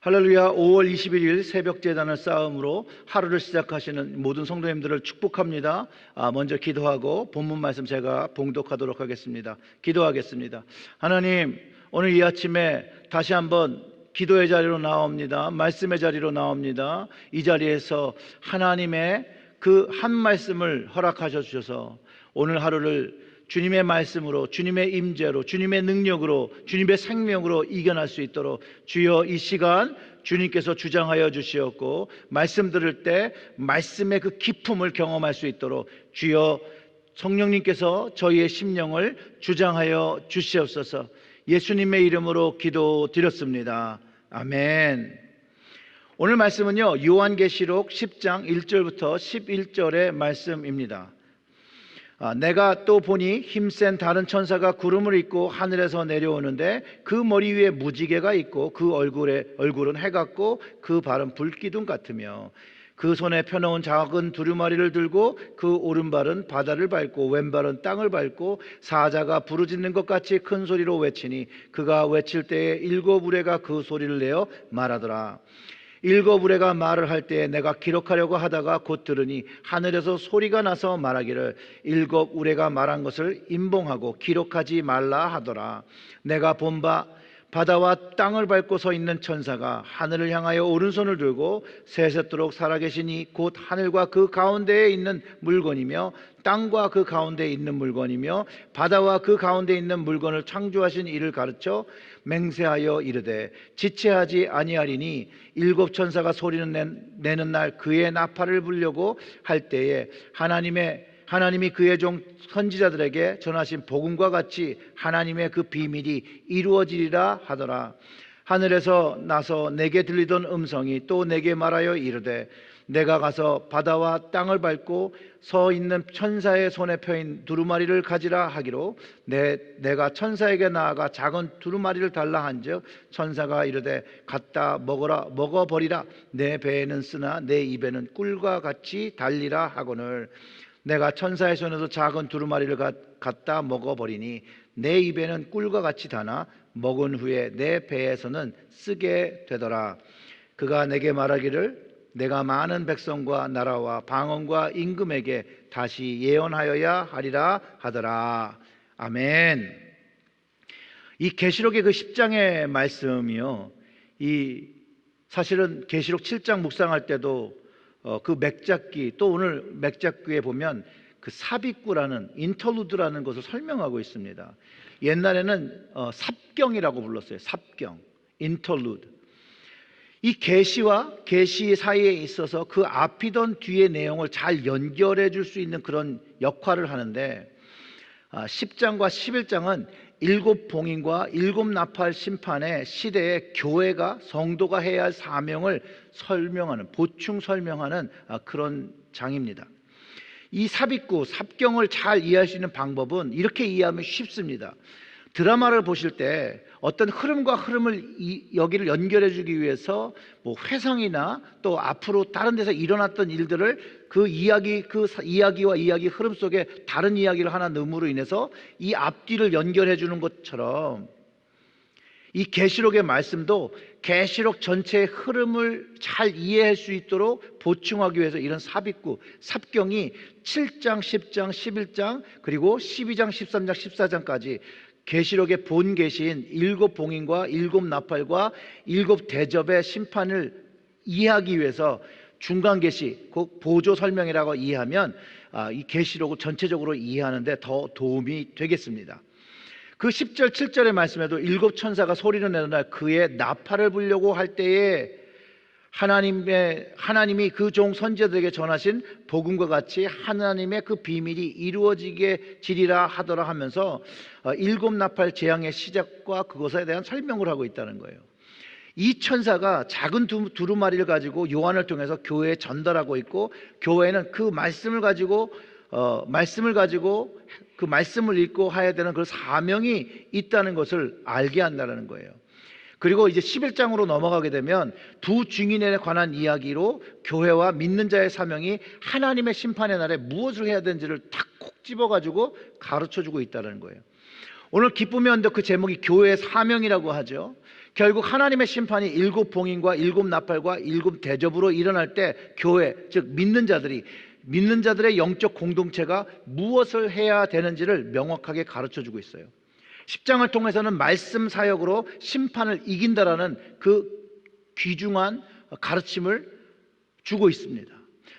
할렐루야. 5월 21일 새벽 제단을 쌓음으로 하루를 시작하시는 모든 성도님들을 축복합니다. 먼저 기도하고 본문 말씀 제가 봉독하도록 하겠습니다. 기도하겠습니다. 하나님, 오늘 이 아침에 다시 한번 기도의 자리로 나옵니다. 말씀의 자리로 나옵니다. 이 자리에서 하나님의 그 한 말씀을 허락하셔 주셔서 오늘 하루를 주님의 말씀으로, 주님의 임재로, 주님의 능력으로, 주님의 생명으로 이겨낼 수 있도록 주여 이 시간 주님께서 주장하여 주시었고, 말씀 들을 때 말씀의 그 기품을 경험할 수 있도록 주여 성령님께서 저희의 심령을 주장하여 주시옵소서. 예수님의 이름으로 기도드렸습니다. 아멘. 오늘 말씀은요, 요한계시록 10장 1절부터 11절의 말씀입니다. 내가 또 보니 힘센 다른 천사가 구름을 입고 하늘에서 내려오는데 그 머리 위에 무지개가 있고 그 얼굴은 해 같고 그 발은 불기둥 같으며 그 손에 펴놓은 작은 두루마리를 들고 그 오른발은 바다를 밟고 왼발은 땅을 밟고 사자가 부르짖는 것 같이 큰 소리로 외치니 그가 외칠 때에 일곱 우레가 그 소리를 내어 말하더라. 일곱 우레가 말을 할 때에 내가 기록하려고 하다가 곧 들으니 하늘에서 소리가 나서 말하기를 일곱 우레가 말한 것을 임봉하고 기록하지 말라 하더라. 내가 본 바 바다와 땅을 밟고 서 있는 천사가 하늘을 향하여 오른손을 들고 세세토록 살아계시니 곧 하늘과 그 가운데에 있는 물건이며 땅과 그 가운데에 있는 물건이며 바다와 그 가운데에 있는 물건을 창조하신 이를 가르쳐 맹세하여 이르되 지체하지 아니하리니 일곱 천사가 소리는 내는 날 그의 나팔을 불려고 할 때에 하나님이 그의 종 선지자들에게 전하신 복음과 같이 하나님의 그 비밀이 이루어지리라 하더라. 하늘에서 나서 내게 들리던 음성이 또 내게 말하여 이르되 내가 가서 바다와 땅을 밟고 서 있는 천사의 손에 펴인 두루마리를 가지라 하기로 내가 천사에게 나아가 작은 두루마리를 달라 한즉 천사가 이르되 갖다 먹어버리라. 내 배에는 쓰나 내 입에는 꿀과 같이 달리라 하거늘 내가 천사의 손에서 작은 두루마리를 갖다 먹어버리니 내 입에는 꿀과 같이 다나 먹은 후에 내 배에서는 쓰게 되더라. 그가 내게 말하기를 내가 많은 백성과 나라와 방언과 임금에게 다시 예언하여야 하리라 하더라. 아멘. 이 계시록의 그 10장의 말씀이요, 이 사실은 계시록 7장 묵상할 때도 그 맥잡기, 또 오늘 맥잡기에 보면 그 삽입구라는 인터루드라는 것을 설명하고 있습니다. 옛날에는 삽경이라고 불렀어요. 삽경, 인터루드. 이 계시와 계시 사이에 있어서 그 앞이던 뒤의 내용을 잘 연결해 줄 수 있는 그런 역할을 하는데 10장과 11장은 일곱 봉인과 일곱 나팔 심판의 시대에 교회가 성도가 해야 할 사명을 설명하는, 보충 설명하는 그런 장입니다. 이 삽입구, 삽경을 잘 이해할 수 있는 방법은 이렇게 이해하면 쉽습니다. 드라마를 보실 때 어떤 흐름과 흐름을 여기를 연결해 주기 위해서 뭐 회상이나 또 앞으로 다른 데서 일어났던 일들을 그 이야기와 이야기 흐름 속에 다른 이야기를 하나 넣음으로 인해서 이 앞뒤를 연결해 주는 것처럼 이 계시록의 말씀도 계시록 전체의 흐름을 잘 이해할 수 있도록 보충하기 위해서 이런 삽입구, 삽경이 7장, 10장, 11장 그리고 12장, 13장, 14장까지 계시록의 본 계시인 일곱 봉인과 일곱 나팔과 일곱 대접의 심판을 이해하기 위해서 중간 계시, 곧 보조 설명이라고 이해하면 이 계시록을 전체적으로 이해하는 데 더 도움이 되겠습니다. 그 10절, 7절의 말씀에도 일곱 천사가 소리를 내는 날 그의 나팔을 불려고 할 때에 하나님이 그 종 선지자들에게 전하신 복음과 같이 하나님의 그 비밀이 이루어지게 지리라 하더라 하면서 일곱 나팔 재앙의 시작과 그것에 대한 설명을 하고 있다는 거예요. 이 천사가 작은 두루마리를 가지고 요한을 통해서 교회에 전달하고 있고, 교회는 그 말씀을 가지고 그 말씀을 읽고 해야 되는 그 사명이 있다는 것을 알게 한다는 거예요. 그리고 이제 11장으로 넘어가게 되면 두 증인에 관한 이야기로 교회와 믿는 자의 사명이 하나님의 심판의 날에 무엇을 해야 되는지를 탁 콕 집어가지고 가르쳐주고 있다는 거예요. 오늘 기쁨의 언덕 그 제목이 교회의 사명이라고 하죠. 결국 하나님의 심판이 일곱 봉인과 일곱 나팔과 일곱 대접으로 일어날 때 교회, 즉 믿는 자들의 영적 공동체가 무엇을 해야 되는지를 명확하게 가르쳐주고 있어요. 10장을 통해서는 말씀 사역으로 심판을 이긴다라는 그 귀중한 가르침을 주고 있습니다.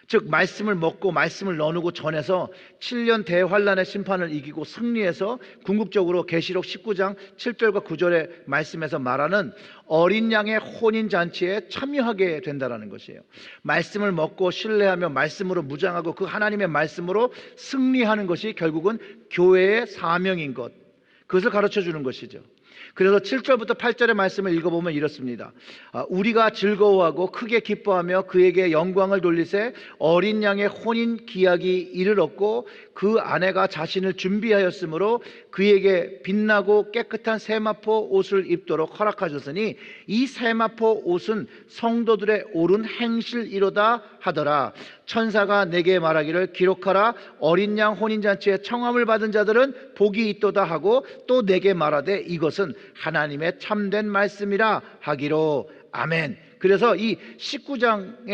즉 말씀을 먹고 말씀을 나누고 전해서 7년 대환란의 심판을 이기고 승리해서 궁극적으로 계시록 19장 7절과 9절의 말씀에서 말하는 어린 양의 혼인잔치에 참여하게 된다는 것이에요. 말씀을 먹고 신뢰하며 말씀으로 무장하고 그 하나님의 말씀으로 승리하는 것이 결국은 교회의 사명인 것, 그것을 가르쳐주는 것이죠. 그래서 7절부터 8절의 말씀을 읽어보면 이렇습니다. 우리가 즐거워하고 크게 기뻐하며 그에게 영광을 돌리세 어린 양의 혼인 기약이 이르렀고 그 아내가 자신을 준비하였으므로 그에게 빛나고 깨끗한 세마포 옷을 입도록 허락하셨으니 이 세마포 옷은 성도들의 옳은 행실이로다 하더라. 천사가 내게 말하기를 기록하라. 어린 양 혼인잔치에 청함을 받은 자들은 복이 있도다 하고 또 내게 말하되 이것은 하나님의 참된 말씀이라 하기로. 아멘. 그래서 이 19장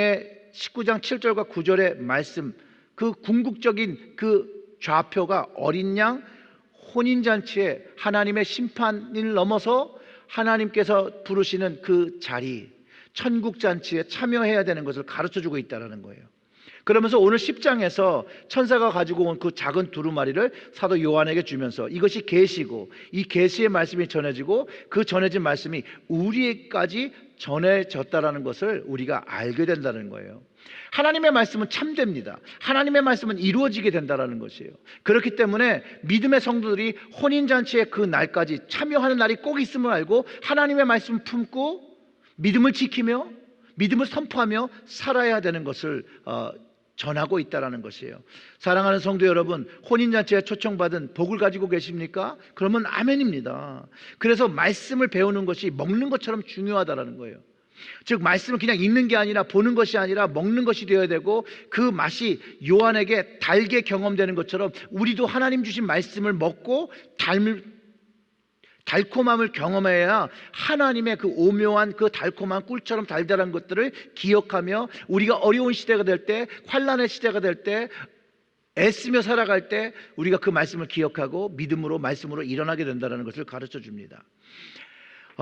7절과 9절의 말씀, 그 궁극적인 그 좌표가 어린 양 혼인잔치에 하나님의 심판을 넘어서 하나님께서 부르시는 그 자리, 천국잔치에 참여해야 되는 것을 가르쳐주고 있다는 거예요. 그러면서 오늘 10장에서 천사가 가지고 온 그 작은 두루마리를 사도 요한에게 주면서 이것이 계시고 이 계시의 말씀이 전해지고 그 전해진 말씀이 우리에게까지 전해졌다라는 것을 우리가 알게 된다는 거예요. 하나님의 말씀은 참됩니다. 하나님의 말씀은 이루어지게 된다는 것이에요. 그렇기 때문에 믿음의 성도들이 혼인잔치의 그 날까지 참여하는 날이 꼭 있음을 알고 하나님의 말씀을 품고 믿음을 지키며 믿음을 선포하며 살아야 되는 것을 전하고 있다는 것이에요. 사랑하는 성도 여러분, 혼인잔치에 초청받은 복을 가지고 계십니까? 그러면 아멘입니다. 그래서 말씀을 배우는 것이 먹는 것처럼 중요하다는 거예요. 즉 말씀을 그냥 읽는 게 아니라 보는 것이 아니라 먹는 것이 되어야 되고 그 맛이 요한에게 달게 경험되는 것처럼 우리도 하나님 주신 말씀을 먹고 달콤함을 경험해야 하나님의 그 오묘한 그 달콤한 꿀처럼 달달한 것들을 기억하며 우리가 어려운 시대가 될 때, 환난의 시대가 될 때, 애쓰며 살아갈 때 우리가 그 말씀을 기억하고 믿음으로 말씀으로 일어나게 된다는 것을 가르쳐 줍니다.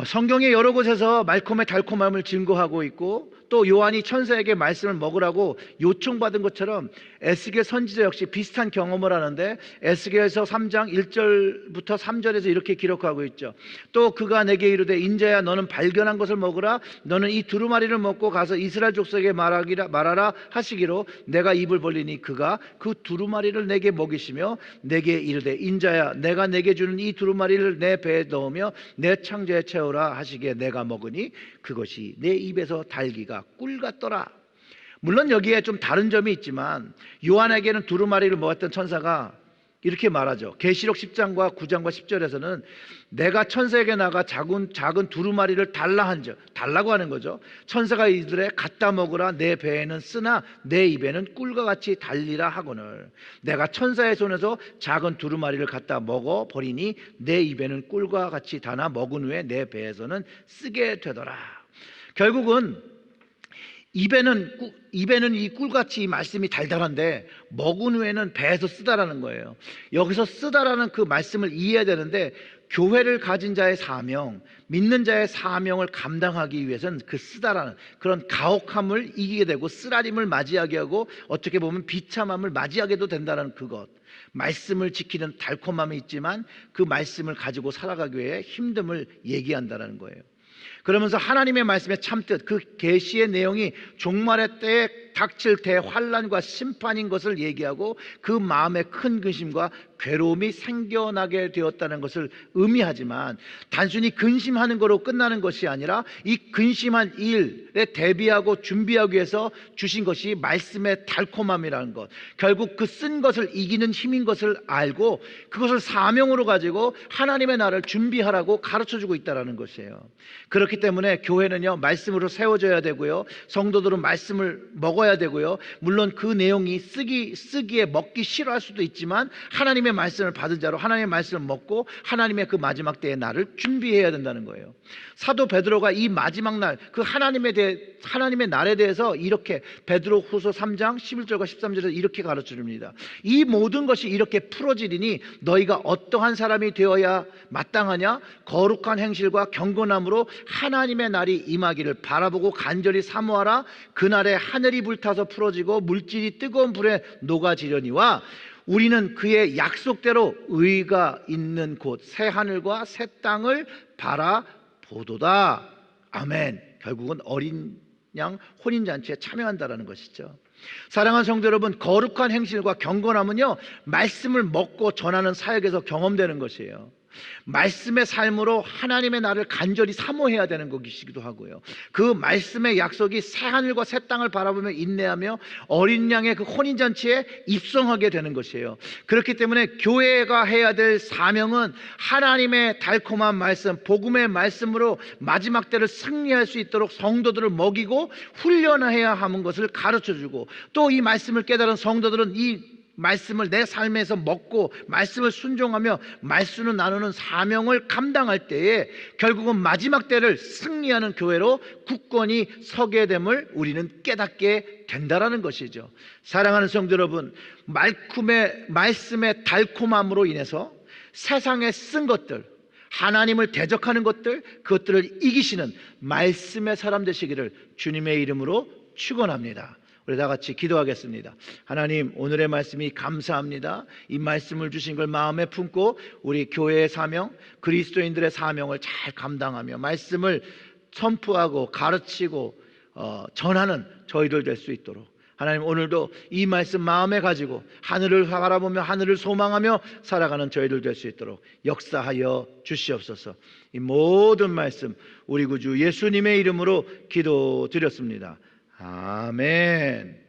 성경의 여러 곳에서 말콤의 달콤함을 증거하고 있고 또 요한이 천사에게 말씀을 먹으라고 요청받은 것처럼 에스겔 선지자 역시 비슷한 경험을 하는데 에스겔서 3장 1절부터 3절에서 이렇게 기록하고 있죠. 또 그가 내게 이르되 인자야 너는 발견한 것을 먹으라. 너는 이 두루마리를 먹고 가서 이스라엘 족속에게 말하라 하시기로 내가 입을 벌리니 그가 그 두루마리를 내게 먹이시며 내게 이르되 인자야 내가 내게 주는 이 두루마리를 내 배에 넣으며 내 창자에 채우라 하시기에 내가 먹으니 그것이 내 입에서 달기가 꿀 같더라. 물론 여기에 좀 다른 점이 있지만 요한에게는 두루마리를 먹었던 천사가 이렇게 말하죠. 계시록 10장과 9장과 10절에서는 내가 천사에게 나가 작은 두루마리를 달라고 하는 거죠. 천사가 이들에 갖다 먹으라. 내 배에는 쓰나 내 입에는 꿀과 같이 달리라 하거늘 내가 천사의 손에서 작은 두루마리를 갖다 먹어 버리니 내 입에는 꿀과 같이 다나 먹은 후에 내 배에서는 쓰게 되더라. 결국은 입에는 이 꿀같이 이 말씀이 달달한데 먹은 후에는 배에서 쓰다라는 거예요. 여기서 쓰다라는 그 말씀을 이해해야 되는데 교회를 가진 자의 사명, 믿는 자의 사명을 감당하기 위해서는 그 쓰다라는 그런 가혹함을 이기게 되고 쓰라림을 맞이하게 하고 어떻게 보면 비참함을 맞이하게도 된다는 그것. 말씀을 지키는 달콤함이 있지만 그 말씀을 가지고 살아가기 위해 힘듦을 얘기한다는 거예요. 그러면서 하나님의 말씀의 참뜻, 그 계시의 내용이 종말의 때에 닥칠 대환란과 심판인 것을 얘기하고 그 마음에 큰 근심과 괴로움이 생겨나게 되었다는 것을 의미하지만 단순히 근심하는 거로 끝나는 것이 아니라 이 근심한 일에 대비하고 준비하기 위해서 주신 것이 말씀의 달콤함이라는 것, 결국 그 쓴 것을 이기는 힘인 것을 알고 그것을 사명으로 가지고 하나님의 나라를 준비하라고 가르쳐주고 있다는 것이에요. 그렇기 그렇기 때문에 교회는요, 말씀으로 세워져야 되고요, 성도들은 말씀을 먹어야 되고요, 물론 그 내용이 쓰기에 먹기 싫어할 수도 있지만 하나님의 말씀을 받은 자로 하나님의 말씀을 먹고 하나님의 그 마지막 때의 날을 준비해야 된다는 거예요. 사도 베드로가 이 마지막 날, 그 하나님의 날에 대해서 이렇게 베드로후서 3장 11절과 13절에서 이렇게 가르쳐줍니다. 이 모든 것이 이렇게 풀어지리니 너희가 어떠한 사람이 되어야 마땅하냐? 거룩한 행실과 경건함으로 하나님의 날이 임하기를 바라보고 간절히 사모하라. 그날에 하늘이 불타서 풀어지고 물질이 뜨거운 불에 녹아지려니와 우리는 그의 약속대로 의가 있는 곳 새 하늘과 새 땅을 바라보도다. 아멘. 결국은 어린 양 혼인잔치에 참여한다라는 것이죠. 사랑하는 성도 여러분, 거룩한 행실과 경건함은요, 말씀을 먹고 전하는 사역에서 경험되는 것이에요. 말씀의 삶으로 하나님의 나를 간절히 사모해야 되는 것이기도 하고요, 그 말씀의 약속이 새하늘과 새 땅을 바라보며 인내하며 어린 양의 그 혼인잔치에 입성하게 되는 것이에요. 그렇기 때문에 교회가 해야 될 사명은 하나님의 달콤한 말씀, 복음의 말씀으로 마지막 때를 승리할 수 있도록 성도들을 먹이고 훈련해야 하는 것을 가르쳐주고, 또 이 말씀을 깨달은 성도들은 이 말씀을 내 삶에서 먹고 말씀을 순종하며 말씀을 나누는 사명을 감당할 때에 결국은 마지막 때를 승리하는 교회로 굳건히 서게 됨을 우리는 깨닫게 된다라는 것이죠. 사랑하는 성도 여러분, 말씀의 달콤함으로 인해서 세상에 쓴 것들, 하나님을 대적하는 것들, 그것들을 이기시는 말씀의 사람 되시기를 주님의 이름으로 축원합니다. 우리 다 같이 기도하겠습니다. 하나님, 오늘의 말씀이 감사합니다. 이 말씀을 주신 걸 마음에 품고 우리 교회의 사명, 그리스도인들의 사명을 잘 감당하며 말씀을 선포하고 가르치고 전하는 저희들 될 수 있도록, 하나님 오늘도 이 말씀 마음에 가지고 하늘을 바라보며 하늘을 소망하며 살아가는 저희들 될 수 있도록 역사하여 주시옵소서. 이 모든 말씀 우리 구주 예수님의 이름으로 기도드렸습니다. 아멘.